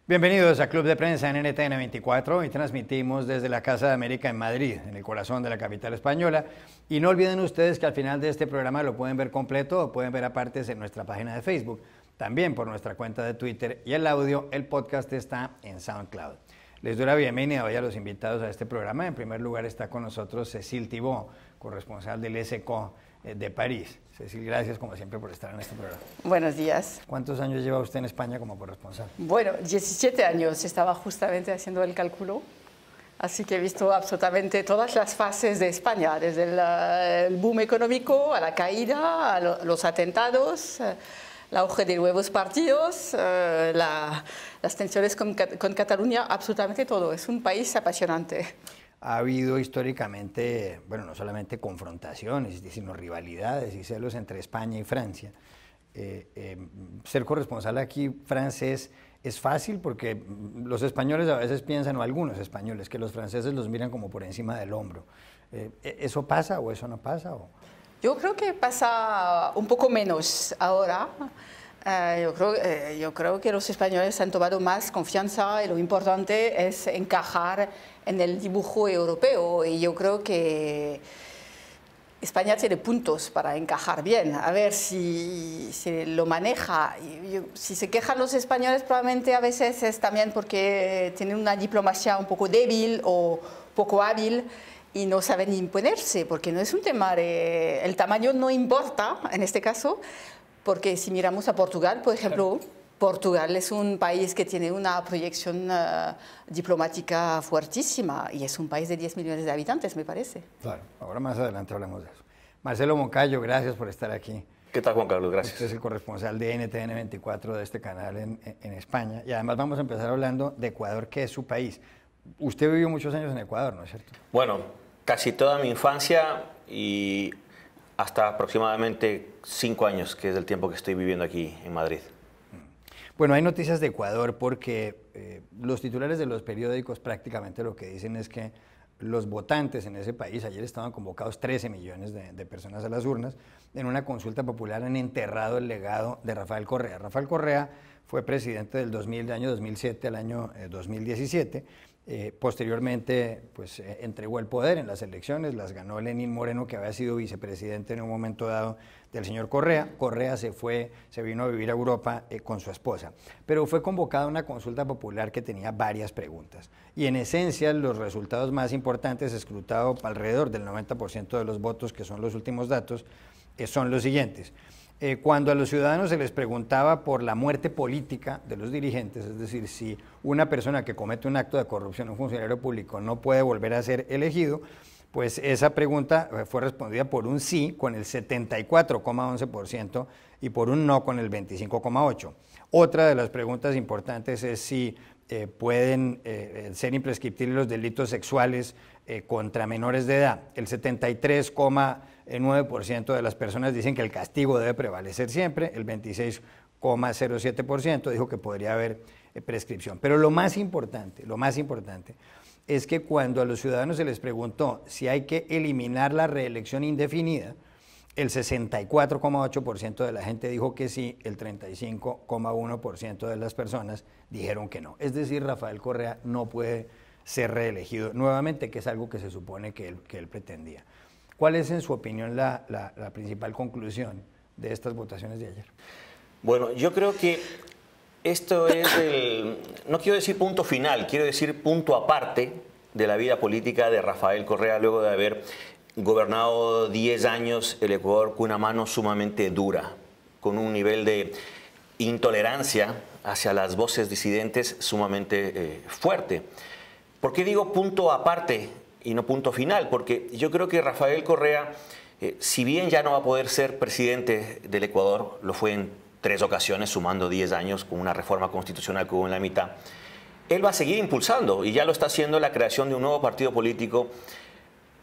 Bienvenidos a Club de Prensa en NTN 24 y transmitimos desde la Casa de América en Madrid, en el corazón de la capital española. Y no olviden ustedes que al final de este programa lo pueden ver completo o pueden ver apartes en nuestra página de Facebook, también por nuestra cuenta de Twitter y el audio, el podcast está en SoundCloud. Les doy la bienvenida hoy a los invitados a este programa. En primer lugar está con nosotros Cécile Thibault, corresponsal del ESCO de París. Cécile, gracias como siempre por estar en este programa. Buenos días. ¿Cuántos años lleva usted en España como corresponsal? Bueno, 17 años. Estaba justamente haciendo el cálculo. Así que he visto absolutamente todas las fases de España, desde el boom económico a la caída, a los atentados, el auge de nuevos partidos, las tensiones con Cataluña, absolutamente todo. Es un país apasionante. Ha habido históricamente, bueno, no solamente confrontaciones, sino rivalidades y celos entre España y Francia. Ser corresponsal aquí francés es fácil porque los españoles a veces piensan, o algunos españoles, que los franceses los miran como por encima del hombro. ¿Eso pasa o eso no pasa? Yo creo que pasa un poco menos ahora. Yo creo que los españoles han tomado más confianza y lo importante es encajar en el dibujo europeo y yo creo que España tiene puntos para encajar bien. A ver si lo maneja. Si se quejan los españoles probablemente a veces es también porque tienen una diplomacia un poco débil o poco hábil y no saben imponerse, porque no es un tema de... El tamaño no importa en este caso, porque si miramos a Portugal, por ejemplo, Portugal es un país que tiene una proyección diplomática fuertísima y es un país de 10 millones de habitantes, me parece. Claro, ahora más adelante hablamos de eso. Marcelo Moncayo, gracias por estar aquí. ¿Qué tal, Juan Carlos? Gracias. Usted es el corresponsal de NTN 24 de este canal en España y además vamos a empezar hablando de Ecuador, que es su país. Usted vivió muchos años en Ecuador, ¿no es cierto? Bueno, casi toda mi infancia y hasta aproximadamente 5 años, que es el tiempo que estoy viviendo aquí en Madrid. Bueno, hay noticias de Ecuador porque los titulares de los periódicos prácticamente lo que dicen es que los votantes en ese país, ayer estaban convocados 13 millones de personas a las urnas, en una consulta popular han enterrado el legado de Rafael Correa. Rafael Correa fue presidente del año 2007 al año 2017. Posteriormente, pues, entregó el poder en las elecciones, las ganó Lenín Moreno, que había sido vicepresidente en un momento dado del señor Correa. Correa se vino a vivir a Europa con su esposa. Pero fue convocada una consulta popular que tenía varias preguntas. Y en esencia, los resultados más importantes, escrutado alrededor del 90% de los votos, que son los últimos datos, son los siguientes. Cuando a los ciudadanos se les preguntaba por la muerte política de los dirigentes, es decir, si una persona que comete un acto de corrupción, un funcionario público, no puede volver a ser elegido, pues esa pregunta fue respondida por un sí con el 74,11% y por un no con el 25,8%. Otra de las preguntas importantes es si pueden ser imprescriptibles los delitos sexuales contra menores de edad. El 73,9% de las personas dicen que el castigo debe prevalecer siempre, el 26,07% dijo que podría haber prescripción. Pero lo más importante es que cuando a los ciudadanos se les preguntó si hay que eliminar la reelección indefinida, el 64,8% de la gente dijo que sí, el 35,1% de las personas dijeron que no. Es decir, Rafael Correa no puede ser reelegido nuevamente, que es algo que se supone que él pretendía. ¿Cuál es, en su opinión, la principal conclusión de estas votaciones de ayer? Bueno, yo creo que esto es no quiero decir punto final, quiero decir punto aparte de la vida política de Rafael Correa luego de haber gobernado 10 años el Ecuador con una mano sumamente dura, con un nivel de intolerancia hacia las voces disidentes sumamente fuerte. ¿Por qué digo punto aparte y no punto final? Porque yo creo que Rafael Correa, si bien ya no va a poder ser presidente del Ecuador, lo fue en 3 ocasiones, sumando 10 años con una reforma constitucional que hubo en la mitad, él va a seguir impulsando, y ya lo está haciendo, la creación de un nuevo partido político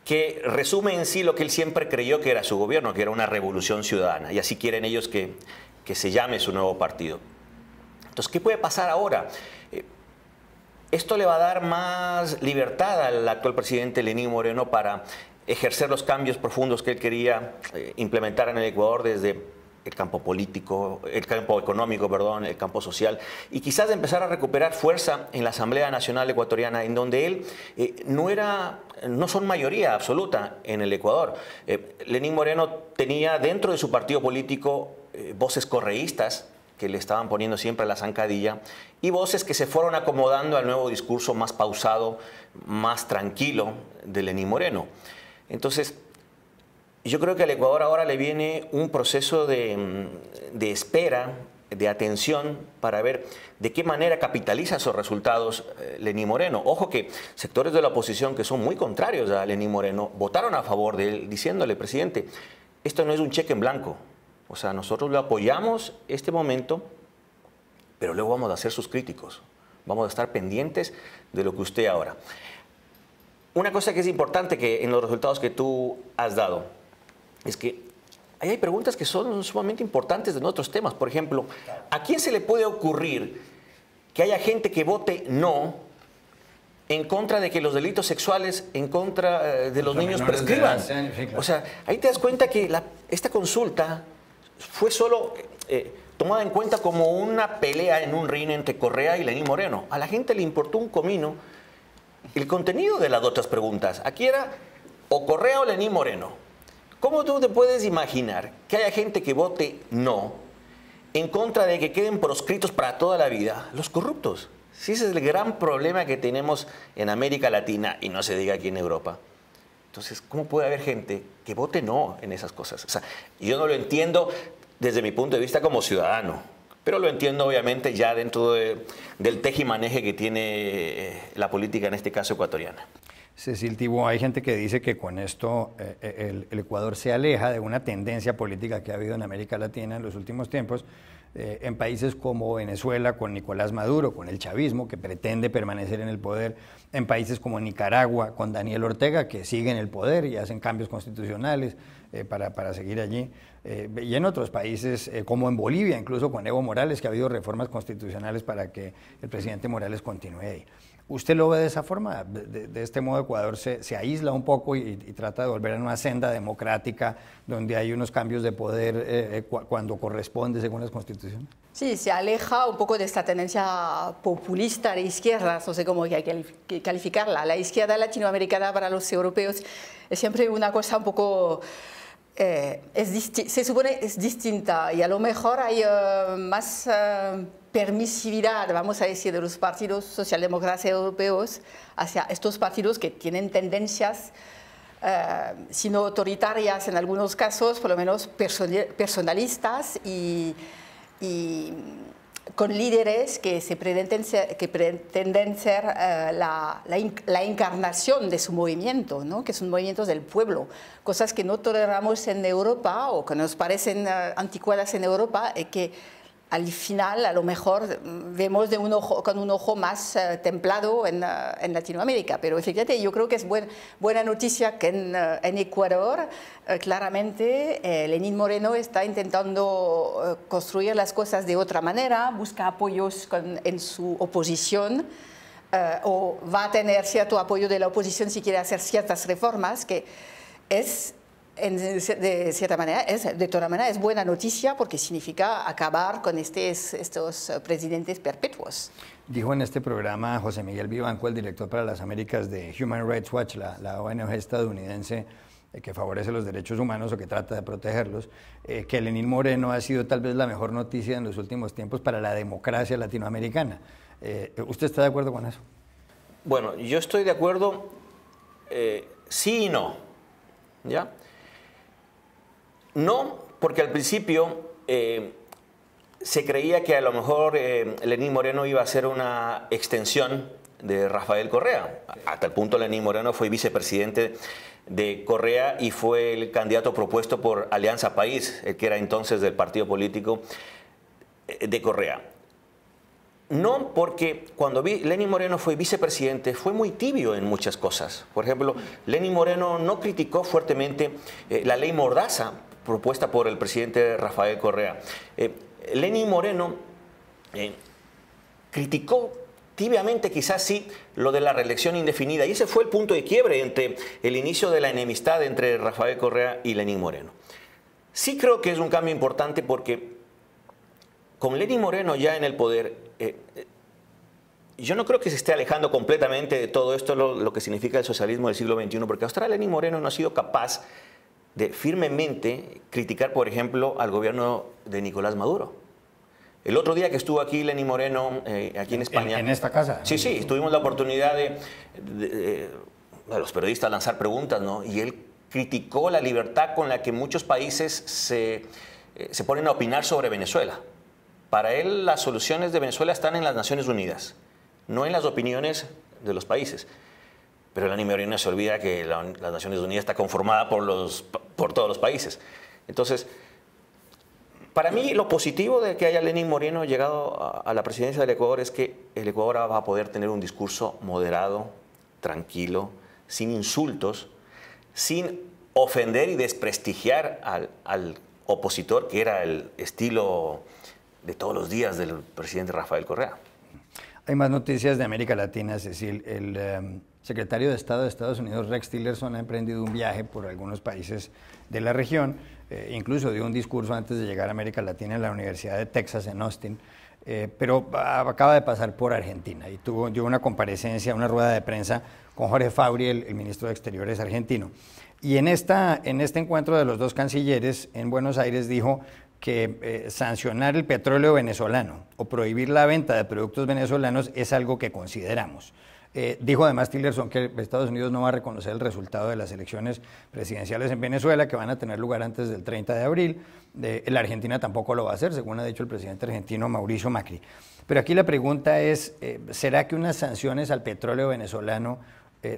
que resume en sí lo que él siempre creyó que era su gobierno, que era una revolución ciudadana, y así quieren ellos que se llame su nuevo partido. Entonces, ¿qué puede pasar ahora? Esto le va a dar más libertad al actual presidente Lenín Moreno para ejercer los cambios profundos que él quería implementar en el Ecuador desde el campo político, el campo económico, perdón, el campo social, y quizás de empezar a recuperar fuerza en la Asamblea Nacional Ecuatoriana, en donde él no son mayoría absoluta en el Ecuador. Lenín Moreno tenía dentro de su partido político voces correístas que le estaban poniendo siempre a la zancadilla y voces que se fueron acomodando al nuevo discurso más pausado, más tranquilo de Lenín Moreno. Entonces, yo creo que al Ecuador ahora le viene un proceso de espera, de atención para ver de qué manera capitaliza esos resultados Lenín Moreno. Ojo que sectores de la oposición que son muy contrarios a Lenín Moreno votaron a favor de él diciéndole, presidente, esto no es un cheque en blanco. O sea, nosotros lo apoyamos este momento, pero luego vamos a ser sus críticos. Vamos a estar pendientes de lo que usted ahora. Una cosa que es importante que en los resultados que tú has dado es que ahí hay preguntas que son sumamente importantes de nuestros temas. Por ejemplo, ¿a quién se le puede ocurrir que haya gente que vote no en contra de que los delitos sexuales en contra de los niños prescriban? O sea, ahí te das cuenta que esta consulta fue solo tomada en cuenta como una pelea en un ring entre Correa y Lenín Moreno. A la gente le importó un comino el contenido de las otras preguntas. Aquí era o Correa o Lenín Moreno. ¿Cómo tú te puedes imaginar que haya gente que vote no en contra de que queden proscritos para toda la vida los corruptos? Sí, ese es el gran problema que tenemos en América Latina y no se diga aquí en Europa. Entonces, ¿cómo puede haber gente que vote no en esas cosas? O sea, yo no lo entiendo desde mi punto de vista como ciudadano, pero lo entiendo obviamente ya dentro del tejimaneje que tiene la política, en este caso ecuatoriana. Cecil Thibault, hay gente que dice que con esto el Ecuador se aleja de una tendencia política que ha habido en América Latina en los últimos tiempos, en países como Venezuela con Nicolás Maduro, con el chavismo que pretende permanecer en el poder, en países como Nicaragua con Daniel Ortega que sigue en el poder y hacen cambios constitucionales para seguir allí, y en otros países como en Bolivia, incluso con Evo Morales, que ha habido reformas constitucionales para que el presidente Morales continúe ahí. ¿Usted lo ve de esa forma? De este modo Ecuador se aísla un poco y trata de volver a una senda democrática donde hay unos cambios de poder cuando corresponde según las constituciones. Sí, se aleja un poco de esta tendencia populista de izquierdas, no sé cómo hay que calificarla. La izquierda latinoamericana para los europeos es siempre una cosa un poco... se supone es distinta y a lo mejor hay más permisividad, vamos a decir, de los partidos socialdemócratas europeos hacia estos partidos que tienen tendencias, si no autoritarias en algunos casos, por lo menos personalistas y con líderes que pretenden ser la encarnación de su movimiento, ¿no? Que son movimientos del pueblo, cosas que no toleramos en Europa o que nos parecen anticuadas en Europa y que al final a lo mejor vemos con un ojo más templado en Latinoamérica. Pero efectivamente yo creo que es buena noticia que en Ecuador claramente Lenín Moreno está intentando construir las cosas de otra manera, busca apoyos en su oposición o va a tener cierto apoyo de la oposición si quiere hacer ciertas reformas, que es... de toda manera es buena noticia porque significa acabar con estos presidentes perpetuos. Dijo en este programa José Miguel Vivanco, el director para las Américas de Human Rights Watch, la ONG estadounidense que favorece los derechos humanos o que trata de protegerlos, que Lenín Moreno ha sido tal vez la mejor noticia en los últimos tiempos para la democracia latinoamericana. ¿Usted está de acuerdo con eso? Bueno, yo estoy de acuerdo, sí y no, ¿ya? No, porque al principio se creía que a lo mejor Lenín Moreno iba a ser una extensión de Rafael Correa. Hasta el punto Lenín Moreno fue vicepresidente de Correa y fue el candidato propuesto por Alianza País, el que era entonces del partido político de Correa. No, porque cuando Lenín Moreno fue vicepresidente fue muy tibio en muchas cosas. Por ejemplo, Lenín Moreno no criticó fuertemente la ley Mordaza propuesta por el presidente Rafael Correa. Lenín Moreno criticó tibiamente, quizás sí, lo de la reelección indefinida, y ese fue el punto de quiebre entre el inicio de la enemistad entre Rafael Correa y Lenín Moreno. Sí creo que es un cambio importante porque con Lenín Moreno ya en el poder, yo no creo que se esté alejando completamente de todo esto, lo que significa el socialismo del siglo XXI, porque hasta ahora Lenín Moreno no ha sido capaz de firmemente criticar, por ejemplo, al gobierno de Nicolás Maduro. El otro día que estuvo aquí Lenín Moreno, aquí en España... ¿En esta casa? Sí, tuvimos la oportunidad de los periodistas lanzar preguntas, ¿no? Y él criticó la libertad con la que muchos países se ponen a opinar sobre Venezuela. Para él, las soluciones de Venezuela están en las Naciones Unidas, no en las opiniones de los países. Pero Lenín Moreno se olvida que las Naciones Unidas está conformada por todos los países. Entonces, para mí lo positivo de que haya Lenín Moreno llegado a la presidencia del Ecuador es que el Ecuador va a poder tener un discurso moderado, tranquilo, sin insultos, sin ofender y desprestigiar al opositor, que era el estilo de todos los días del presidente Rafael Correa. Hay más noticias de América Latina, Cecil. El secretario de Estado de Estados Unidos, Rex Tillerson, ha emprendido un viaje por algunos países de la región. Incluso dio un discurso antes de llegar a América Latina en la Universidad de Texas, en Austin. Pero acaba de pasar por Argentina y dio una comparecencia, una rueda de prensa con Jorge Fauri, el ministro de Exteriores argentino. Y en este encuentro de los dos cancilleres en Buenos Aires dijo que sancionar el petróleo venezolano o prohibir la venta de productos venezolanos es algo que consideramos. Dijo además Tillerson que Estados Unidos no va a reconocer el resultado de las elecciones presidenciales en Venezuela, que van a tener lugar antes del 30 de abril. La Argentina tampoco lo va a hacer, según ha dicho el presidente argentino Mauricio Macri. Pero aquí la pregunta es, ¿será que unas sanciones al petróleo venezolano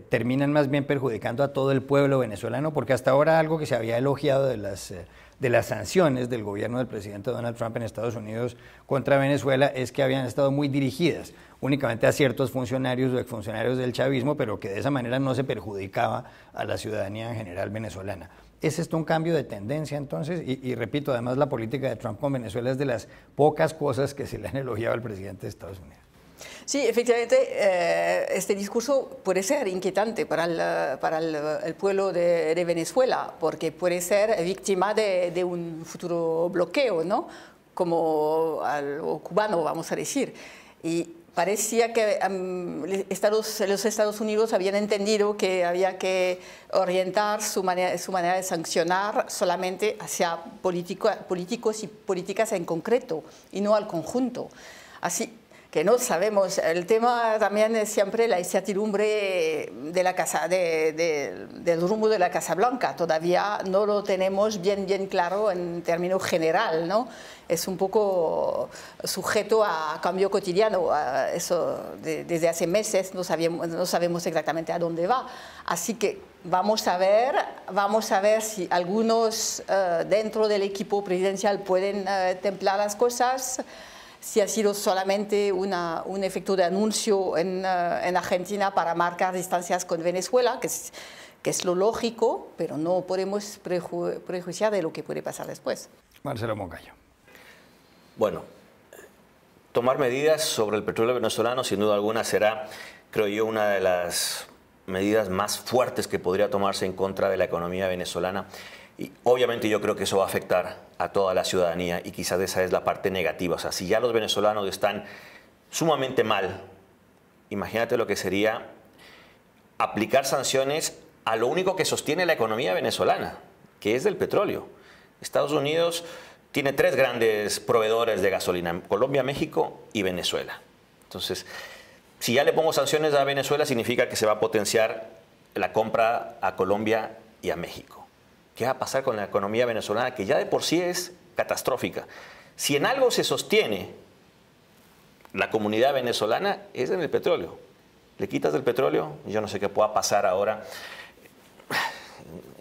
terminan más bien perjudicando a todo el pueblo venezolano? Porque hasta ahora algo que se había elogiado de las sanciones del gobierno del presidente Donald Trump en Estados Unidos contra Venezuela es que habían estado muy dirigidas únicamente a ciertos funcionarios o exfuncionarios del chavismo, pero que de esa manera no se perjudicaba a la ciudadanía en general venezolana. ¿Es esto un cambio de tendencia entonces? Y repito, además la política de Trump con Venezuela es de las pocas cosas que se le han elogiado al presidente de Estados Unidos. Sí, efectivamente, este discurso puede ser inquietante para el pueblo de Venezuela, porque puede ser víctima de un futuro bloqueo, ¿no? Como algo cubano, vamos a decir. Y parecía que los Estados Unidos habían entendido que había que orientar su manera de sancionar solamente hacia políticos y políticas en concreto, y no al conjunto. Así que no sabemos, el tema también es siempre la incertidumbre del rumbo de la Casa Blanca. Todavía no lo tenemos bien claro en términos general, ¿no? Es un poco sujeto a cambio cotidiano. Desde hace meses no sabemos exactamente a dónde va. Así que vamos a ver si algunos dentro del equipo presidencial pueden templar las cosas. Si ha sido solamente un efecto de anuncio en Argentina para marcar distancias con Venezuela, que es lo lógico, pero no podemos prejuiciar de lo que puede pasar después. Marcelo Moncayo. Bueno, tomar medidas sobre el petróleo venezolano sin duda alguna será, creo yo, una de las medidas más fuertes que podría tomarse en contra de la economía venezolana. Y obviamente yo creo que eso va a afectar a toda la ciudadanía y quizás esa es la parte negativa. O sea, si ya los venezolanos están sumamente mal, imagínate lo que sería aplicar sanciones a lo único que sostiene la economía venezolana, que es del petróleo. Estados Unidos tiene 3 grandes proveedores de gasolina, Colombia, México y Venezuela. Entonces, si ya le pongo sanciones a Venezuela, significa que se va a potenciar la compra a Colombia y a México. ¿Qué va a pasar con la economía venezolana, que ya de por sí es catastrófica? Si en algo se sostiene la comunidad venezolana, es en el petróleo. Le quitas del petróleo, yo no sé qué pueda pasar ahora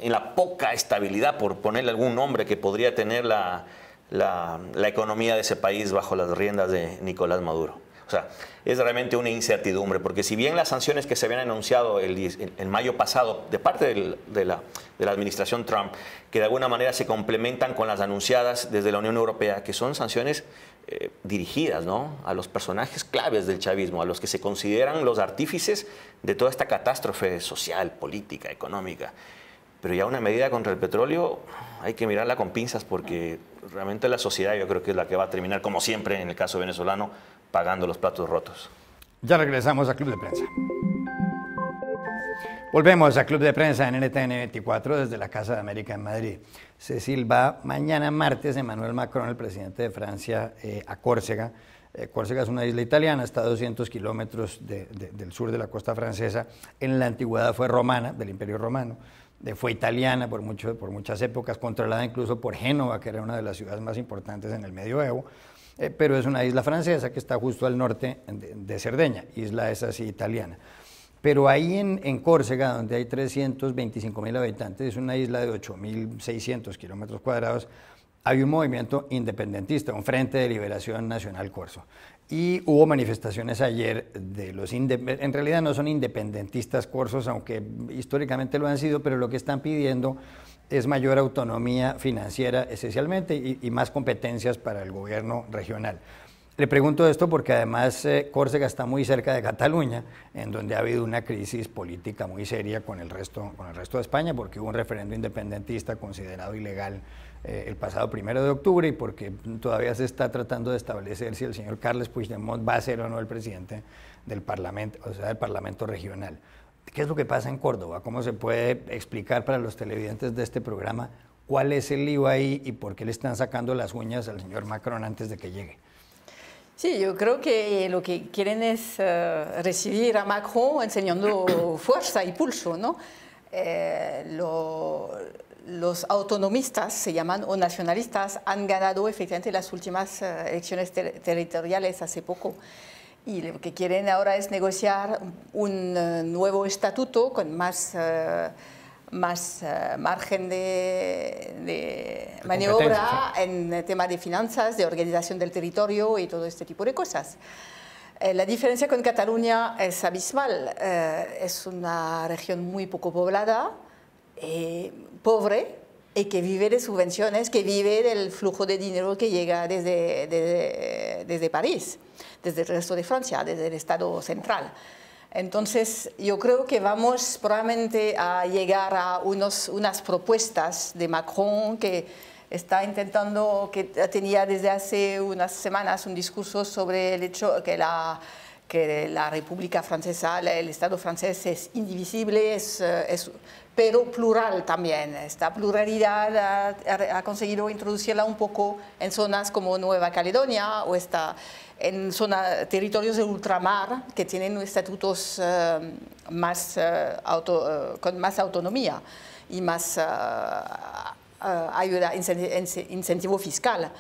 en la poca estabilidad, por ponerle algún nombre, que podría tener la economía de ese país bajo las riendas de Nicolás Maduro. O sea, es realmente una incertidumbre, porque si bien las sanciones que se habían anunciado en mayo pasado de parte de la administración Trump, que de alguna manera se complementan con las anunciadas desde la Unión Europea, que son sanciones dirigidas, ¿no?, a los personajes claves del chavismo, a los que se consideran los artífices de toda esta catástrofe social, política, económica. pero ya una medida contra el petróleo hay que mirarla con pinzas porque realmente la sociedad yo creo que es la que va a terminar, como siempre en el caso venezolano, pagando los platos rotos. Ya regresamos a Club de Prensa. Volvemos a Club de Prensa en NTN 24 desde la Casa de América en Madrid. Cecil, va mañana martes Emmanuel Macron, el presidente de Francia, a Córcega. Córcega es una isla italiana, está a 200 kilómetros del sur de la costa francesa. En la antigüedad fue romana, del Imperio Romano. Fue italiana por muchas épocas, controlada incluso por Génova, que era una de las ciudades más importantes en el medioevo. Pero es una isla francesa que está justo al norte de Cerdeña, isla esa sí italiana. Pero ahí en Córcega, donde hay 325.000 habitantes, es una isla de 8.600 kilómetros cuadrados, hay un movimiento independentista, un Frente de Liberación Nacional Corso. Y hubo manifestaciones ayer de los en realidad no son independentistas corsos, aunque históricamente lo han sido, pero lo que están pidiendo es mayor autonomía financiera esencialmente y más competencias para el gobierno regional. Le pregunto esto porque además Córcega está muy cerca de Cataluña, en donde ha habido una crisis política muy seria con el resto de España, porque hubo un referendo independentista considerado ilegal el pasado 1 de octubre y porque todavía se está tratando de establecer si el señor Carles Puigdemont va a ser o no el presidente del Parlamento, o sea, del Parlamento regional. ¿Qué es lo que pasa en Córdoba? ¿Cómo se puede explicar para los televidentes de este programa cuál es el lío ahí y por qué le están sacando las uñas al señor Macron antes de que llegue? Sí, yo creo que lo que quieren es recibir a Macron enseñando fuerza y pulso, ¿no? Los autonomistas, se llaman, o nacionalistas, han ganado efectivamente las últimas elecciones territoriales hace poco. Y lo que quieren ahora es negociar un nuevo estatuto con más margen de maniobra en el tema de finanzas, de organización del territorio y todo este tipo de cosas. La diferencia con Cataluña es abismal. Es una región muy poco poblada, pobre, y que vive de subvenciones, que vive del flujo de dinero que llega desde París, desde el resto de Francia, desde el Estado central. Entonces, yo creo que vamos probablemente a llegar a unas propuestas de Macron que está intentando, que tenía desde hace unas semanas un discurso sobre el hecho que la República Francesa, el Estado francés es indivisible, pero plural también. Esta pluralidad ha conseguido introducirla un poco en zonas como Nueva Caledonia o en territorios de ultramar que tienen estatutos con más autonomía y más ayuda, incentivo fiscal.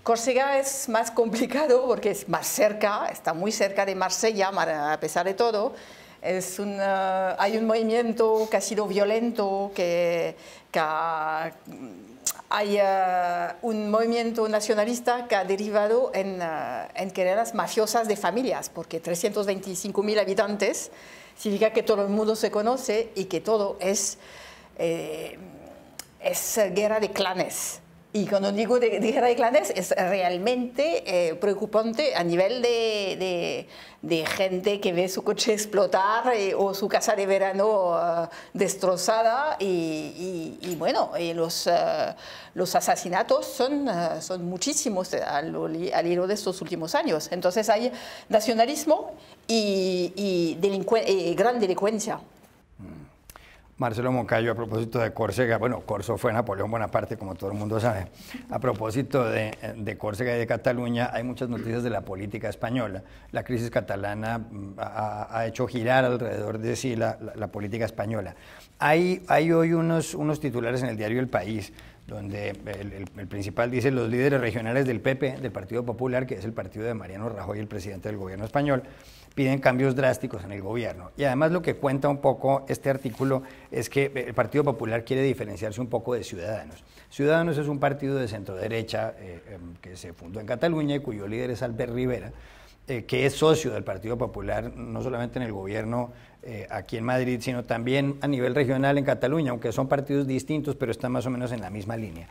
Córcega es más complicado porque es más cerca, está muy cerca de Marsella, a pesar de todo. Hay un movimiento que ha sido violento, hay un movimiento nacionalista que ha derivado en querelas mafiosas de familias, porque 325.000 habitantes significa que todo el mundo se conoce y que todo es guerra de clanes. Y cuando digo de guerra de clanes es realmente preocupante a nivel de gente que ve su coche explotar o su casa de verano destrozada y bueno, los asesinatos son muchísimos al hilo de estos últimos años. Entonces hay nacionalismo y gran delincuencia. Marcelo Moncayo, a propósito de Córcega, bueno, Corso fue Napoleón Bonaparte, como todo el mundo sabe. A propósito de Córcega y de Cataluña, hay muchas noticias de la política española. La crisis catalana ha hecho girar alrededor de sí la política española. Hay hoy unos titulares en el diario El País, donde el principal dice: los líderes regionales del PP, del Partido Popular, que es el partido de Mariano Rajoy, el presidente del gobierno español, piden cambios drásticos en el gobierno. Y además lo que cuenta un poco este artículo es que el Partido Popular quiere diferenciarse un poco de Ciudadanos. Ciudadanos es un partido de centro-derecha que se fundó en Cataluña y cuyo líder es Albert Rivera, que es socio del Partido Popular, no solamente en el gobierno aquí en Madrid, sino también a nivel regional en Cataluña, aunque son partidos distintos, pero están más o menos en la misma línea.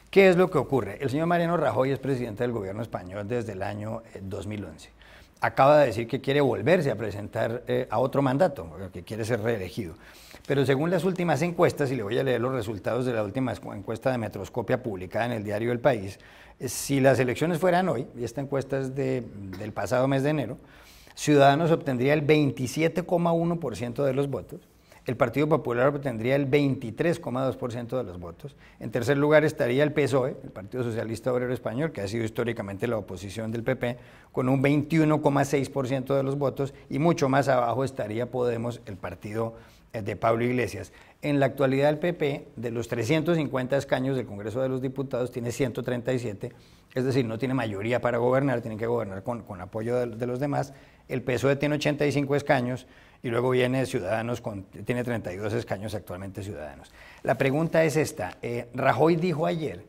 ¿Qué es lo que ocurre? El señor Mariano Rajoy es presidente del gobierno español desde el año 2011. acaba de decir que quiere volverse a presentar a otro mandato, que quiere ser reelegido. Pero según las últimas encuestas, y le voy a leer los resultados de la última encuesta de Metroscopia publicada en el diario El País, si las elecciones fueran hoy, y esta encuesta es del pasado mes de enero, Ciudadanos obtendría el 27,1% de los votos, el Partido Popular obtendría el 23,2% de los votos. En tercer lugar estaría el PSOE, el Partido Socialista Obrero Español, que ha sido históricamente la oposición del PP, con un 21,6% de los votos, y mucho más abajo estaría Podemos, el partido de Pablo Iglesias. En la actualidad el PP, de los 350 escaños del Congreso de los Diputados, tiene 137, es decir, no tiene mayoría para gobernar, tienen que gobernar con apoyo de los demás. El PSOE tiene 85 escaños, y luego viene Ciudadanos, tiene 32 escaños actualmente Ciudadanos. La pregunta es esta, Rajoy dijo ayer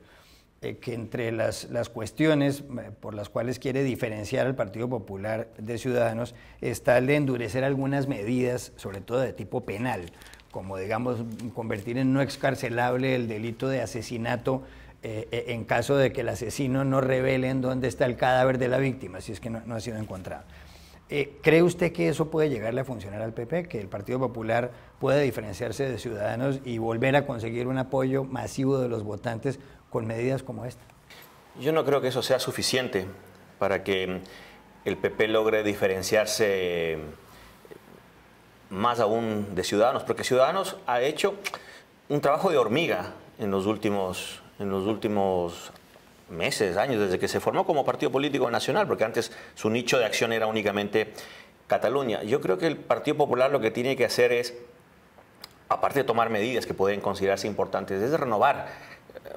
que entre las cuestiones por las cuales quiere diferenciar al Partido Popular de Ciudadanos está el de endurecer algunas medidas, sobre todo de tipo penal, como digamos convertir en no excarcelable el delito de asesinato en caso de que el asesino no revele en dónde está el cadáver de la víctima, si es que no ha sido encontrado. ¿Cree usted que eso puede llegarle a funcionar al PP, que el Partido Popular puede diferenciarse de Ciudadanos y volver a conseguir un apoyo masivo de los votantes con medidas como esta? Yo no creo que eso sea suficiente para que el PP logre diferenciarse más aún de Ciudadanos, porque Ciudadanos ha hecho un trabajo de hormiga en los últimos meses, años, desde que se formó como partido político nacional, porque antes su nicho de acción era únicamente Cataluña. Yo creo que el Partido Popular lo que tiene que hacer es, aparte de tomar medidas que pueden considerarse importantes, es renovar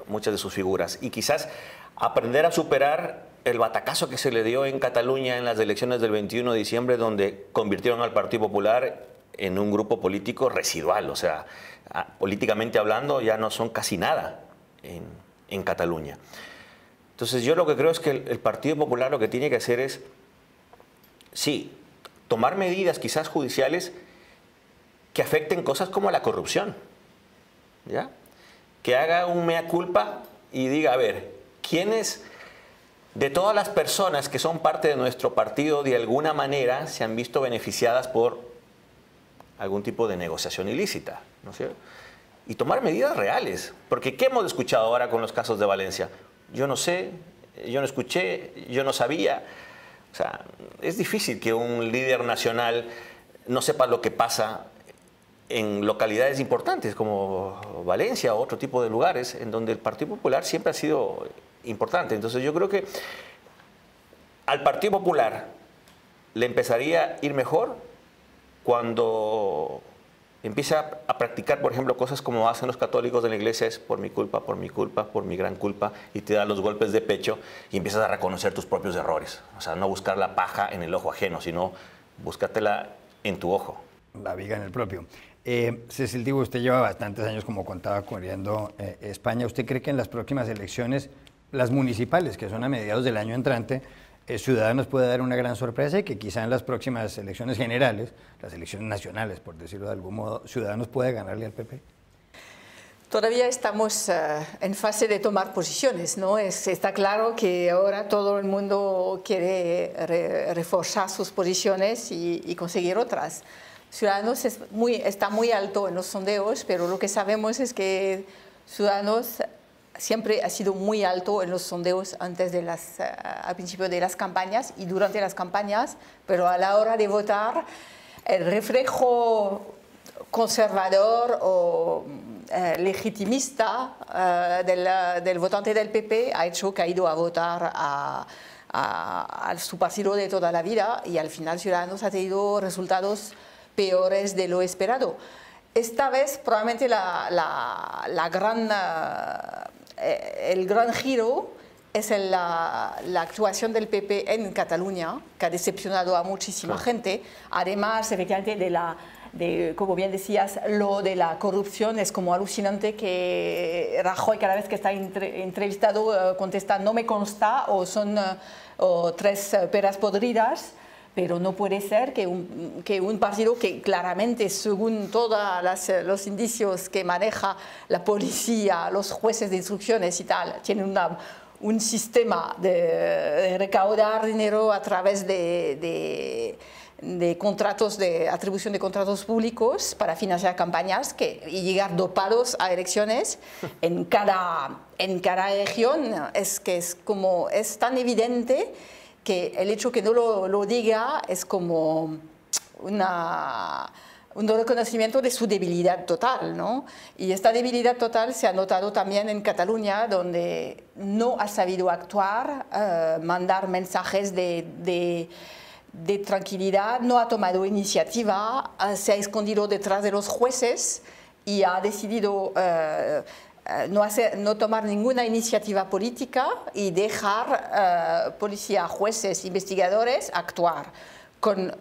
muchas de sus figuras y quizás aprender a superar el batacazo que se le dio en Cataluña en las elecciones del 21 de diciembre, donde convirtieron al Partido Popular en un grupo político residual, o sea, políticamente hablando ya no son casi nada en Cataluña. Entonces yo lo que creo es que el Partido Popular lo que tiene que hacer es, sí, tomar medidas quizás judiciales que afecten cosas como la corrupción, ¿ya? Que haga un mea culpa y diga, a ver, ¿quiénes de todas las personas que son parte de nuestro partido de alguna manera se han visto beneficiadas por algún tipo de negociación ilícita, ¿no es cierto? Y tomar medidas reales, porque ¿qué hemos escuchado ahora con los casos de Valencia? Yo no sé, yo no escuché, yo no sabía. O sea, es difícil que un líder nacional no sepa lo que pasa en localidades importantes como Valencia o otro tipo de lugares en donde el Partido Popular siempre ha sido importante. Entonces yo creo que al Partido Popular le empezaría a ir mejor cuando empieza a practicar, por ejemplo, cosas como hacen los católicos de la iglesia, es por mi culpa, por mi culpa, por mi gran culpa, y te da los golpes de pecho y empiezas a reconocer tus propios errores. O sea, no buscar la paja en el ojo ajeno, sino búscatela en tu ojo. La viga en el propio. Cecil Divo, usted lleva bastantes años, como contaba, cubriendo España. ¿Usted cree que en las próximas elecciones, las municipales, que son a mediados del año entrante, Ciudadanos puede dar una gran sorpresa y que quizá en las próximas elecciones generales, las elecciones nacionales, por decirlo de algún modo, Ciudadanos puede ganarle al PP? Todavía estamos en fase de tomar posiciones, ¿no? Está claro que ahora todo el mundo quiere reforzar sus posiciones y conseguir otras. Ciudadanos está muy alto en los sondeos, pero lo que sabemos es que Ciudadanos siempre ha sido muy alto en los sondeos antes de al principio de las campañas y durante las campañas, pero a la hora de votar, el reflejo conservador o legitimista del votante del PP ha hecho que ha ido a votar a su partido de toda la vida y al final Ciudadanos ha tenido resultados peores de lo esperado. Esta vez probablemente el gran giro es la actuación del PP en Cataluña, que ha decepcionado a muchísima gente. Además, efectivamente, como bien decías, lo de la corrupción es como alucinante que Rajoy cada vez que está entrevistado contesta no me consta o son tres peras podridas. Pero no puede ser que un partido que claramente, según todos los indicios que maneja la policía, los jueces de instrucciones y tal, tiene un sistema de recaudar dinero a través de contratos, de atribución de contratos públicos para financiar campañas y llegar dopados a elecciones en cada región. Es tan evidente que el hecho que no lo diga es como un reconocimiento de su debilidad total, ¿no? Y esta debilidad total se ha notado también en Cataluña, donde no ha sabido actuar, mandar mensajes de tranquilidad, no ha tomado iniciativa, se ha escondido detrás de los jueces y ha decidido no tomar ninguna iniciativa política y dejar policía, jueces, investigadores actuar con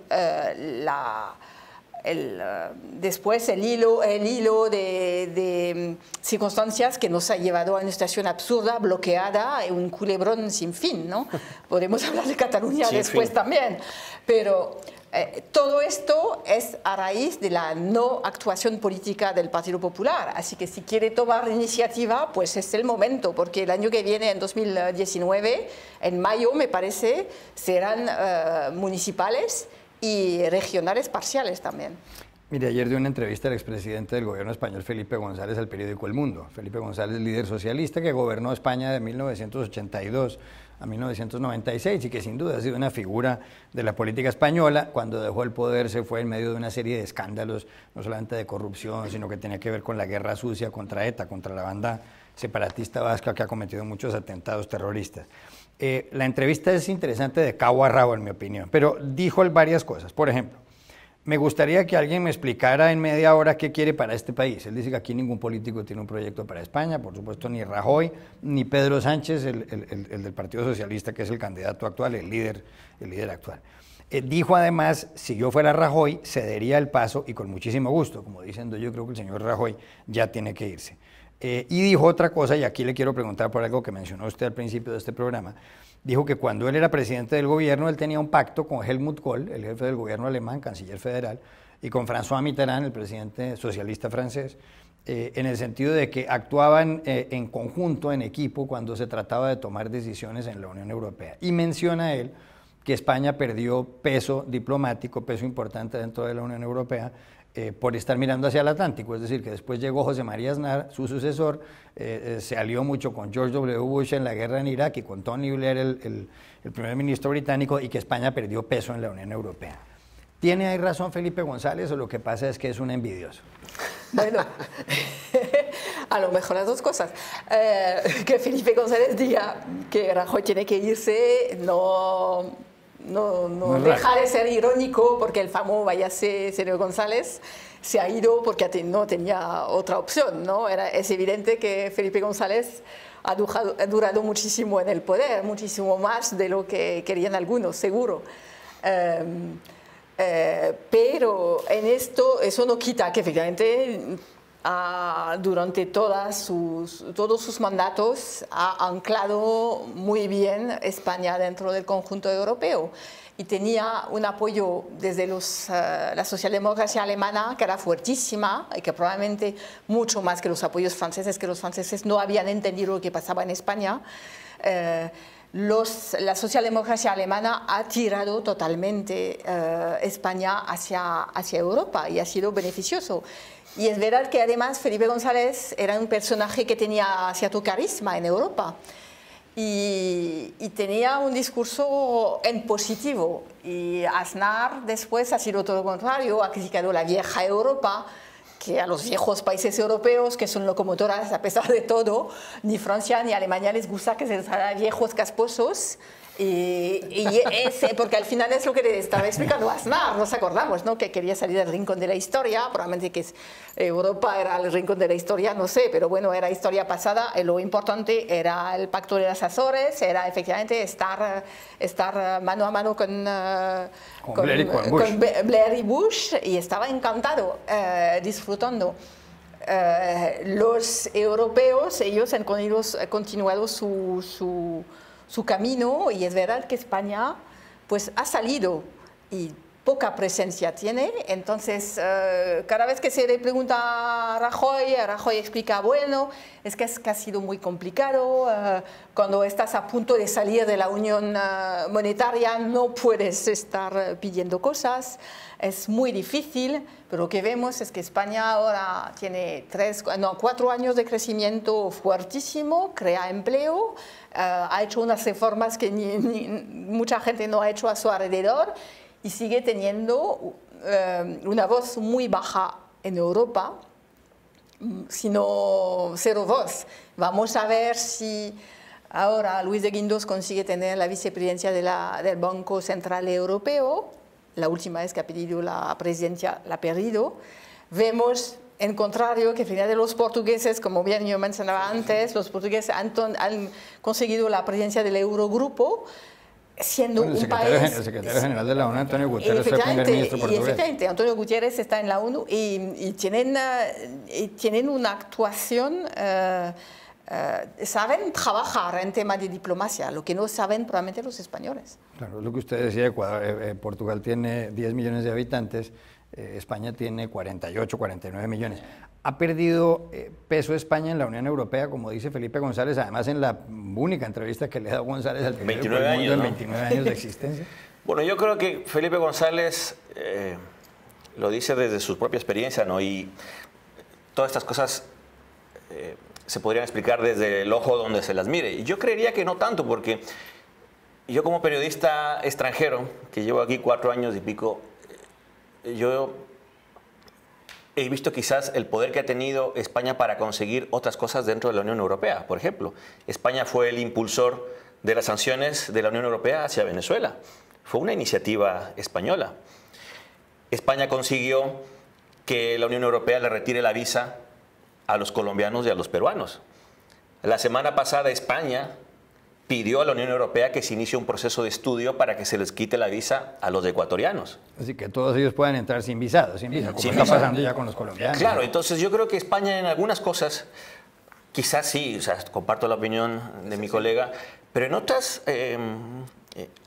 después el hilo de circunstancias que nos ha llevado a una situación absurda, bloqueada, y un culebrón sin fin, ¿no? Podemos hablar de Cataluña sin después fin. También, pero todo esto es a raíz de la no actuación política del Partido Popular, así que si quiere tomar iniciativa, pues es el momento, porque el año que viene, en 2019, en mayo me parece, serán municipales y regionales parciales también. Mire, ayer dio una entrevista al expresidente del gobierno español, Felipe González, al periódico El Mundo. Felipe González, líder socialista que gobernó España de 1982 a 1996 y que sin duda ha sido una figura de la política española. Cuando dejó el poder se fue en medio de una serie de escándalos, no solamente de corrupción, sino que tenía que ver con la guerra sucia contra ETA, contra la banda separatista vasca que ha cometido muchos atentados terroristas. La entrevista es interesante de cabo a rabo, en mi opinión, pero dijo varias cosas. Por ejemplo, me gustaría que alguien me explicara en media hora qué quiere para este país. Él dice que aquí ningún político tiene un proyecto para España, por supuesto ni Rajoy, ni Pedro Sánchez, el del Partido Socialista, que es el candidato actual, el líder actual. Dijo además, si yo fuera Rajoy, cedería el paso y con muchísimo gusto, como diciendo, yo creo que el señor Rajoy ya tiene que irse. Y dijo otra cosa, y aquí le quiero preguntar por algo que mencionó usted al principio de este programa. Dijo que cuando él era presidente del gobierno, él tenía un pacto con Helmut Kohl, el jefe del gobierno alemán, canciller federal, y con François Mitterrand, el presidente socialista francés, en el sentido de que actuaban en conjunto, en equipo, cuando se trataba de tomar decisiones en la Unión Europea. Y menciona él que España perdió peso diplomático, peso importante dentro de la Unión Europea, por estar mirando hacia el Atlántico, es decir, que después llegó José María Aznar, su sucesor, se alió mucho con George W. Bush en la guerra en Irak y con Tony Blair, el primer ministro británico, y que España perdió peso en la Unión Europea. ¿Tiene ahí razón Felipe González o lo que pasa es que es un envidioso? Bueno, a lo mejor las dos cosas. Que Felipe González diga que Rajoy tiene que irse, no deja de ser irónico, porque el famoso váyase señor González se ha ido porque no tenía otra opción, ¿no? Es evidente que Felipe González ha durado muchísimo en el poder, muchísimo más de lo que querían algunos, seguro. Pero en esto, eso no quita que efectivamente durante todos sus mandatos ha anclado muy bien España dentro del conjunto europeo y tenía un apoyo desde la socialdemocracia alemana que era fuertísima y que probablemente mucho más que los apoyos franceses, que los franceses no habían entendido lo que pasaba en España. La socialdemocracia alemana ha tirado totalmente España hacia Europa y ha sido beneficioso. Y es verdad que además Felipe González era un personaje que tenía cierto carisma en Europa y tenía un discurso en positivo. Y Aznar después ha sido todo lo contrario, ha criticado la vieja Europa, que a los viejos países europeos, que son locomotoras a pesar de todo, ni Francia ni Alemania les gusta que se salgan viejos casposos. Porque al final es lo que le estaba explicando Aznar, nos acordamos, ¿no? Que quería salir del rincón de la historia, probablemente que Europa era el rincón de la historia, no sé, pero bueno, era historia pasada, y lo importante era el pacto de las Azores, era efectivamente estar mano a mano con Blair y Bush, y estaba encantado, disfrutando. Los europeos, ellos han continuado su camino, y es verdad que España pues ha salido, y poca presencia tiene. Entonces, cada vez que se le pregunta a Rajoy explica, bueno, es que ha sido muy complicado, cuando estás a punto de salir de la Unión Monetaria no puedes estar pidiendo cosas, es muy difícil, pero lo que vemos es que España ahora tiene 4 años de crecimiento fuertísimo, crea empleo, ha hecho unas reformas que mucha gente no ha hecho a su alrededor y sigue teniendo una voz muy baja en Europa, sino cero voz. Vamos a ver si ahora Luis de Guindos consigue tener la vicepresidencia del Banco Central Europeo. La última vez que ha pedido la presidencia la ha perdido. Vemos, en contrario, que finalmente los portugueses, como bien yo mencionaba antes, los portugueses han conseguido la presidencia del Eurogrupo, siendo un país... El secretario general de la ONU, Antonio Guterres, fue primer ministro portugués. Efectivamente, Antonio Guterres está en la ONU y tienen una actuación... saben trabajar en tema de diplomacia, lo que no saben probablemente los españoles. Claro, lo que usted decía, Ecuador, Portugal tiene 10 millones de habitantes, España tiene 48, 49 millones. ¿Ha perdido peso España en la Unión Europea, como dice Felipe González, además en la única entrevista que le ha dado González al periódico El Mundo en 29 años de existencia? Bueno, yo creo que Felipe González lo dice desde su propia experiencia, ¿no? Y todas estas cosas... se podrían explicar desde el ojo donde se las mire. Y yo creería que no tanto, porque yo como periodista extranjero, que llevo aquí 4 años y pico, yo he visto quizás el poder que ha tenido España para conseguir otras cosas dentro de la Unión Europea. Por ejemplo, España fue el impulsor de las sanciones de la Unión Europea hacia Venezuela. Fue una iniciativa española. España consiguió que la Unión Europea le retire la visa a los colombianos y a los peruanos. La semana pasada España pidió a la Unión Europea que se inicie un proceso de estudio para que se les quite la visa a los ecuatorianos. Así que todos ellos puedan entrar sin visa, como está pasando ya con los colombianos. Claro, entonces yo creo que España en algunas cosas, quizás sí, o sea, comparto la opinión de mi colega, pero en otras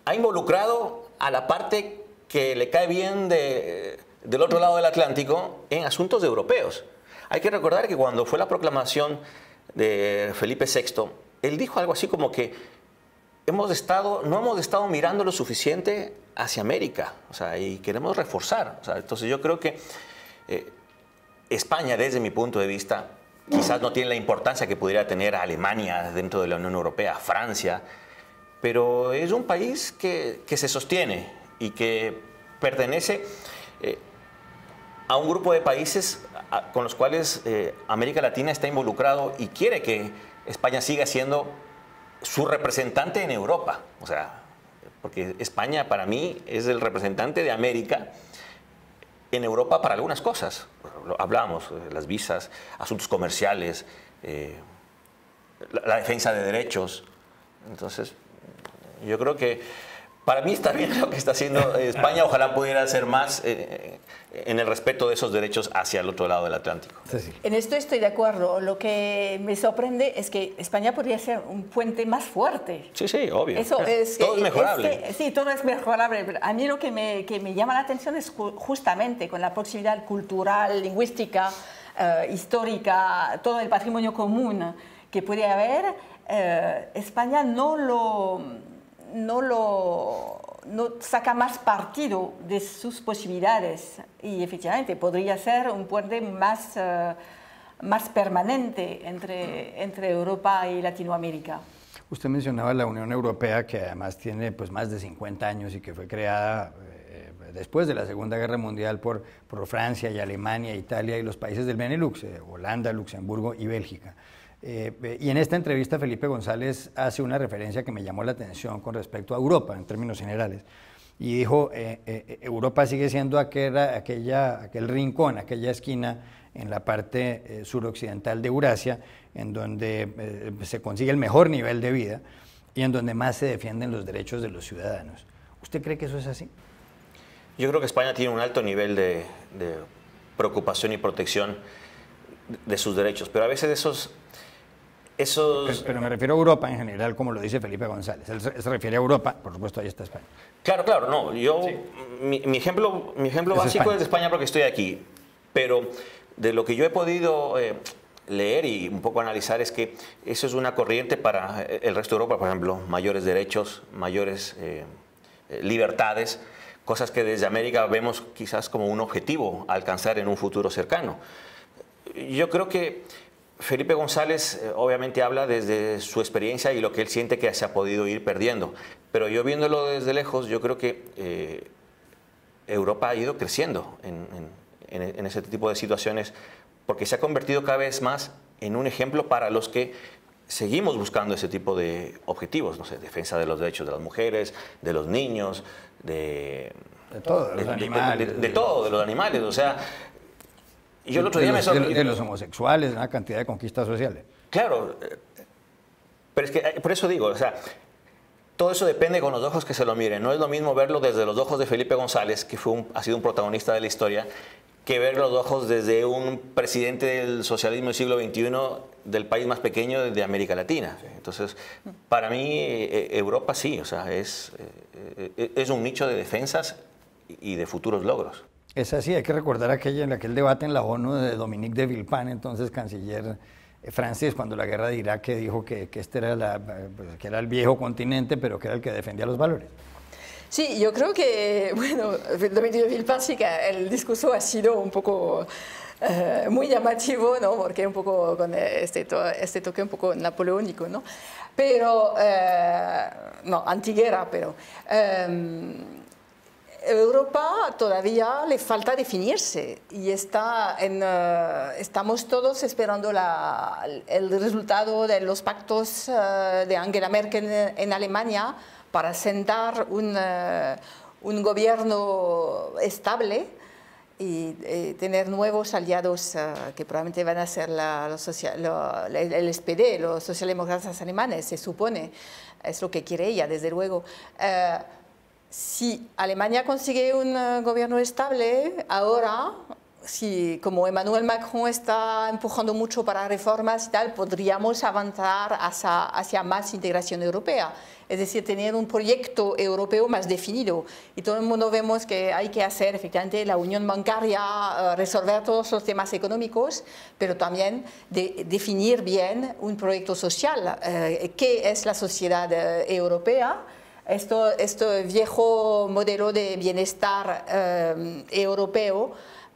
ha involucrado a la parte que le cae bien del otro lado del Atlántico en asuntos europeos. Hay que recordar que cuando fue la proclamación de Felipe VI, él dijo algo así como que no hemos estado mirando lo suficiente hacia América, o sea, y queremos reforzar. O sea, entonces yo creo que España, desde mi punto de vista, quizás no tiene la importancia que pudiera tener Alemania dentro de la Unión Europea, Francia, pero es un país que se sostiene y que pertenece a un grupo de países con los cuales América Latina está involucrado y quiere que España siga siendo su representante en Europa. O sea, porque España para mí es el representante de América en Europa para algunas cosas. Hablamos de las visas, asuntos comerciales, la defensa de derechos. Entonces, yo creo que para mí está bien lo que está haciendo España. Ojalá pudiera hacer más en el respeto de esos derechos hacia el otro lado del Atlántico. Sí. En esto estoy de acuerdo. Lo que me sorprende es que España podría ser un puente más fuerte. Sí, sí, obvio. Todo es mejorable. Sí, todo es mejorable. Pero a mí lo que me llama la atención es justamente con la proximidad cultural, lingüística, histórica, todo el patrimonio común que puede haber. España no saca más partido de sus posibilidades y efectivamente podría ser un puente más permanente entre Europa y Latinoamérica. Usted mencionaba la Unión Europea, que además tiene pues, más de 50 años y que fue creada después de la Segunda Guerra Mundial por Francia y Alemania, Italia y los países del Benelux, Holanda, Luxemburgo y Bélgica. Y en esta entrevista Felipe González hace una referencia que me llamó la atención con respecto a Europa en términos generales y dijo Europa sigue siendo aquel rincón, aquella esquina en la parte suroccidental de Eurasia en donde se consigue el mejor nivel de vida y en donde más se defienden los derechos de los ciudadanos. ¿Usted cree que eso es así? Yo creo que España tiene un alto nivel de preocupación y protección de sus derechos, pero a veces Pero me refiero a Europa en general, como lo dice Felipe González. Él se refiere a Europa, por supuesto, ahí está España. Claro, no. Mi ejemplo básico es de España porque estoy aquí. Pero de lo que yo he podido leer y un poco analizar es que eso es una corriente para el resto de Europa, por ejemplo, mayores derechos, mayores libertades, cosas que desde América vemos quizás como un objetivo a alcanzar en un futuro cercano. Yo creo que Felipe González obviamente habla desde su experiencia y lo que él siente que se ha podido ir perdiendo, pero yo viéndolo desde lejos, yo creo que Europa ha ido creciendo en ese tipo de situaciones porque se ha convertido cada vez más en un ejemplo para los que seguimos buscando ese tipo de objetivos, no sé, defensa de los derechos de las mujeres, de los niños, de todo, de los animales. De todo, de los animales, o sea... Yo el otro día de los homosexuales, una cantidad de conquistas sociales. Claro, pero es que por eso digo, o sea, todo eso depende con los ojos que se lo miren. No es lo mismo verlo desde los ojos de Felipe González, que ha sido un protagonista de la historia, que ver los ojos desde un presidente del socialismo del siglo XXI del país más pequeño de América Latina. Entonces, para mí, Europa sí, o sea, es un nicho de defensas y de futuros logros. Es así, hay que recordar aquel debate en la ONU de Dominique de Villepin, entonces canciller francés, cuando la guerra de Irak, que dijo que este era, que era el viejo continente, pero que era el que defendía los valores. Sí, yo creo que, bueno, Dominique de Villepin sí que el discurso ha sido un poco muy llamativo, ¿no? Porque un poco con este toque un poco napoleónico, ¿no? Pero, no, antiguerra, pero... Europa todavía le falta definirse y estamos todos esperando el resultado de los pactos de Angela Merkel en Alemania para sentar un gobierno estable y tener nuevos aliados que probablemente van a ser el SPD, los socialdemócratas alemanes, se supone, es lo que quiere ella, desde luego. Si Alemania consigue un gobierno estable, ahora, si como Emmanuel Macron está empujando mucho para reformas y tal, podríamos avanzar hacia más integración europea. Es decir, tener un proyecto europeo más definido. Y todo el mundo vemos que hay que hacer efectivamente la unión bancaria, resolver todos los temas económicos, pero también definir bien un proyecto social. ¿Qué es la sociedad europea? Este viejo modelo de bienestar europeo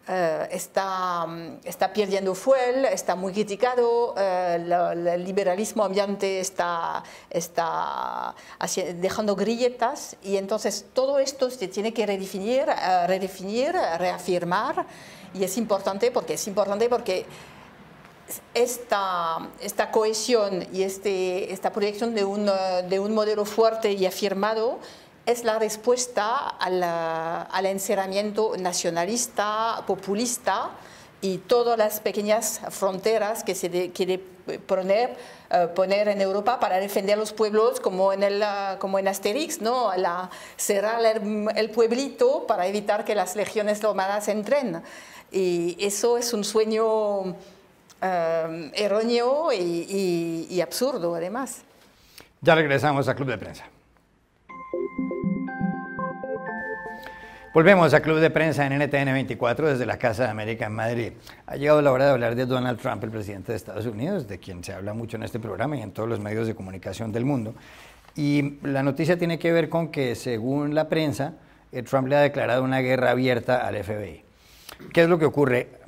está perdiendo fuel, está muy criticado, el liberalismo ambiente está dejando grietas y entonces todo esto se tiene que redefinir, reafirmar y es importante porque esta cohesión y esta proyección de un modelo fuerte y afirmado es la respuesta al encerramiento nacionalista, populista y todas las pequeñas fronteras que se quiere poner en Europa para defender a los pueblos como en Asterix, ¿no? Cerrar el pueblito para evitar que las legiones romanas entren. Y eso es un sueño erróneo y absurdo, además. Ya regresamos a Club de Prensa. Volvemos a Club de Prensa en NTN 24 desde la Casa de América en Madrid. Ha llegado la hora de hablar de Donald Trump, el presidente de Estados Unidos, de quien se habla mucho en este programa y en todos los medios de comunicación del mundo. Y la noticia tiene que ver con que, según la prensa, Trump le ha declarado una guerra abierta al FBI. ¿Qué es lo que ocurre?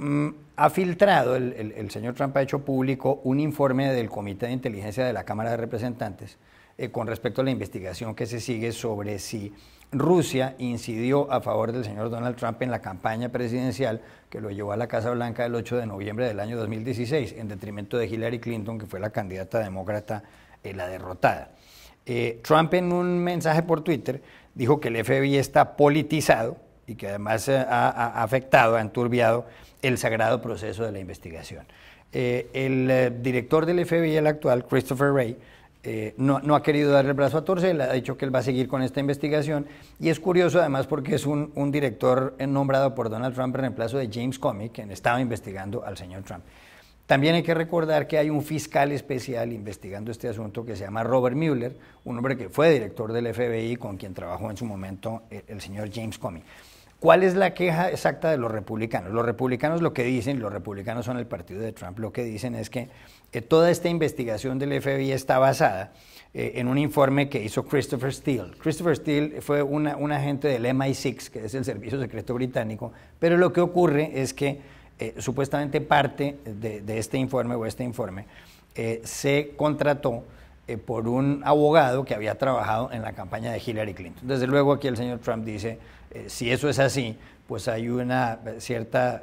Ha filtrado, el señor Trump ha hecho público un informe del Comité de Inteligencia de la Cámara de Representantes con respecto a la investigación que se sigue sobre si Rusia incidió a favor del señor Donald Trump en la campaña presidencial que lo llevó a la Casa Blanca el 8 de noviembre del año 2016, en detrimento de Hillary Clinton, que fue la candidata demócrata la derrotada. Trump, en un mensaje por Twitter, dijo que el FBI está politizado y que además ha afectado, ha enturbiado el sagrado proceso de la investigación. El director del FBI, el actual, Christopher Wray, no ha querido darle el brazo a torcer, le ha dicho que él va a seguir con esta investigación, y es curioso además porque es un director nombrado por Donald Trump en reemplazo de James Comey, quien estaba investigando al señor Trump. También hay que recordar que hay un fiscal especial investigando este asunto que se llama Robert Mueller, un hombre que fue director del FBI, con quien trabajó en su momento el señor James Comey. ¿Cuál es la queja exacta de los republicanos? Los republicanos lo que dicen, los republicanos son el partido de Trump, lo que dicen es que toda esta investigación del FBI está basada en un informe que hizo Christopher Steele. Christopher Steele fue un agente del MI6, que es el Servicio Secreto Británico, pero lo que ocurre es que supuestamente parte de este informe se contrató por un abogado que había trabajado en la campaña de Hillary Clinton. Desde luego aquí el señor Trump dice, si eso es así, pues hay una cierta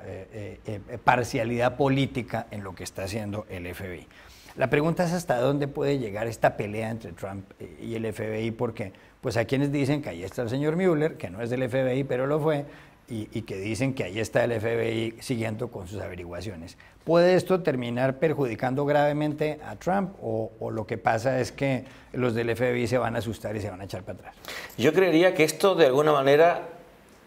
parcialidad política en lo que está haciendo el FBI. La pregunta es hasta dónde puede llegar esta pelea entre Trump y el FBI, porque pues hay quienes dicen que ahí está el señor Mueller, que no es del FBI, pero lo fue, y que dicen que ahí está el FBI siguiendo con sus averiguaciones. ¿Puede esto terminar perjudicando gravemente a Trump o lo que pasa es que los del FBI se van a asustar y se van a echar para atrás? Yo creería que esto de alguna manera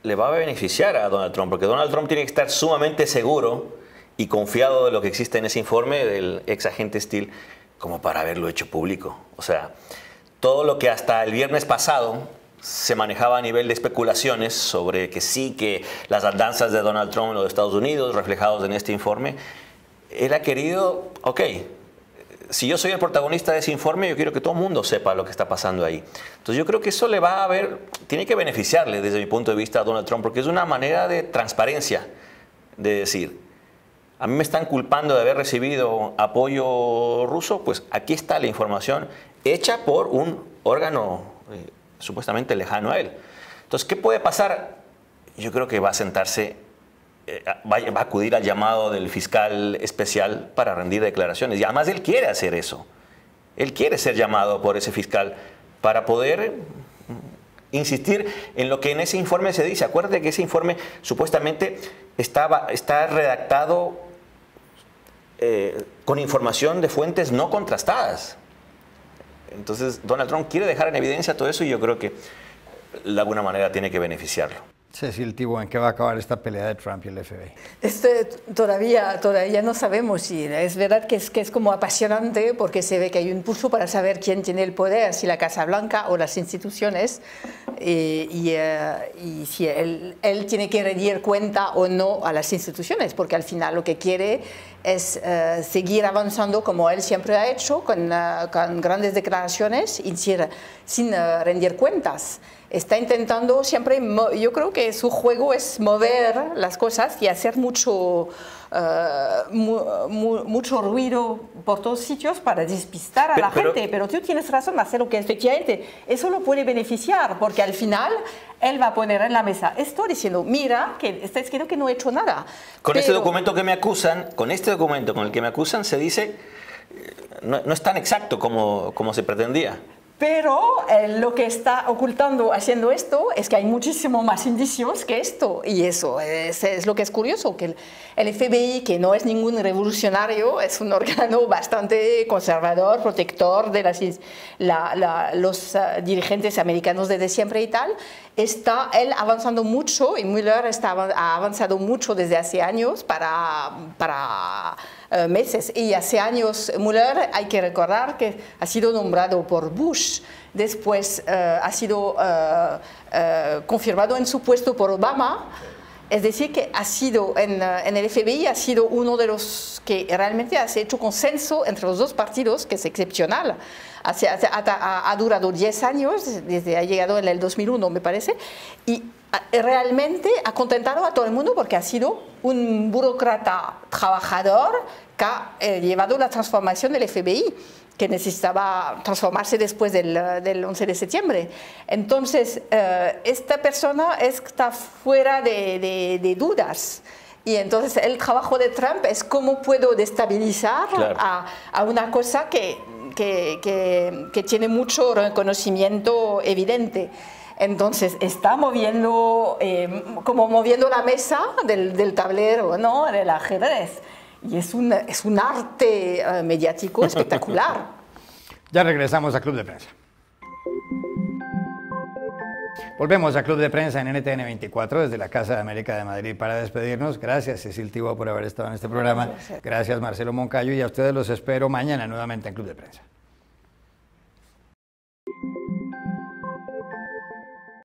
le va a beneficiar a Donald Trump, porque Donald Trump tiene que estar sumamente seguro y confiado de lo que existe en ese informe del ex agente Steele como para haberlo hecho público. O sea, todo lo que hasta el viernes pasado se manejaba a nivel de especulaciones sobre que sí, que las andanzas de Donald Trump en los Estados Unidos, reflejados en este informe, él ha querido, ok, si yo soy el protagonista de ese informe, yo quiero que todo el mundo sepa lo que está pasando ahí. Entonces yo creo que eso le va a ver, tiene que beneficiarle desde mi punto de vista a Donald Trump, porque es una manera de transparencia, de decir, a mí me están culpando de haber recibido apoyo ruso, pues aquí está la información hecha por un órgano supuestamente lejano a él. Entonces, ¿qué puede pasar? Yo creo que va a sentarse, va a acudir al llamado del fiscal especial para rendir declaraciones. Y además él quiere hacer eso. Él quiere ser llamado por ese fiscal para poder insistir en lo que en ese informe se dice. Acuérdate que ese informe supuestamente está redactado con información de fuentes no contrastadas. Entonces, Donald Trump quiere dejar en evidencia todo eso y yo creo que de alguna manera tiene que beneficiarlo. Cecil Thibault, ¿en qué va a acabar esta pelea de Trump y el FBI? Todavía no sabemos si es verdad que es como apasionante porque se ve que hay un pulso para saber quién tiene el poder, si la Casa Blanca o las instituciones, y si él tiene que rendir cuenta o no a las instituciones, porque al final lo que quiere es seguir avanzando como él siempre ha hecho, con grandes declaraciones y sin rendir cuentas. Está intentando siempre, yo creo que su juego es mover las cosas y hacer mucho ruido por todos sitios para despistar a la gente. Pero tú tienes razón, Marcelo, que efectivamente eso lo puede beneficiar, porque al final él va a poner en la mesa esto diciendo, mira, que está escrito que no he hecho nada. Este documento que me acusan, con este documento con el que me acusan, se dice, no es tan exacto como se pretendía. Pero lo que está ocultando haciendo esto es que hay muchísimo más indicios que esto. Y eso es lo que es curioso, que el FBI, que no es ningún revolucionario, es un órgano bastante conservador, protector de los dirigentes americanos desde siempre y tal, está él avanzando mucho, y Mueller ha avanzado mucho desde hace años para meses. Y hace años Mueller, hay que recordar que ha sido nombrado por Bush, después ha sido confirmado en su puesto por Obama. Es decir, que ha sido en el FBI, ha sido uno de los que realmente ha hecho consenso entre los dos partidos, que es excepcional. Ha durado 10 años, desde ha llegado en el 2001, me parece, y realmente ha contentado a todo el mundo porque ha sido un burócrata trabajador que ha llevado la transformación del FBI, que necesitaba transformarse después del 11 de septiembre. Entonces, esta persona está fuera de dudas. Y entonces el trabajo de Trump es cómo puedo destabilizar a una cosa que tiene mucho reconocimiento evidente. Entonces está moviendo, como moviendo la mesa del tablero, ¿no?, del ajedrez. Y es un arte mediático espectacular. Ya regresamos a Club de Prensa. Volvemos a Club de Prensa en NTN 24 desde la Casa de América de Madrid para despedirnos. Gracias, Cecil Tibó, por haber estado en este programa. Gracias, Marcelo Moncayo, y a ustedes los espero mañana nuevamente en Club de Prensa.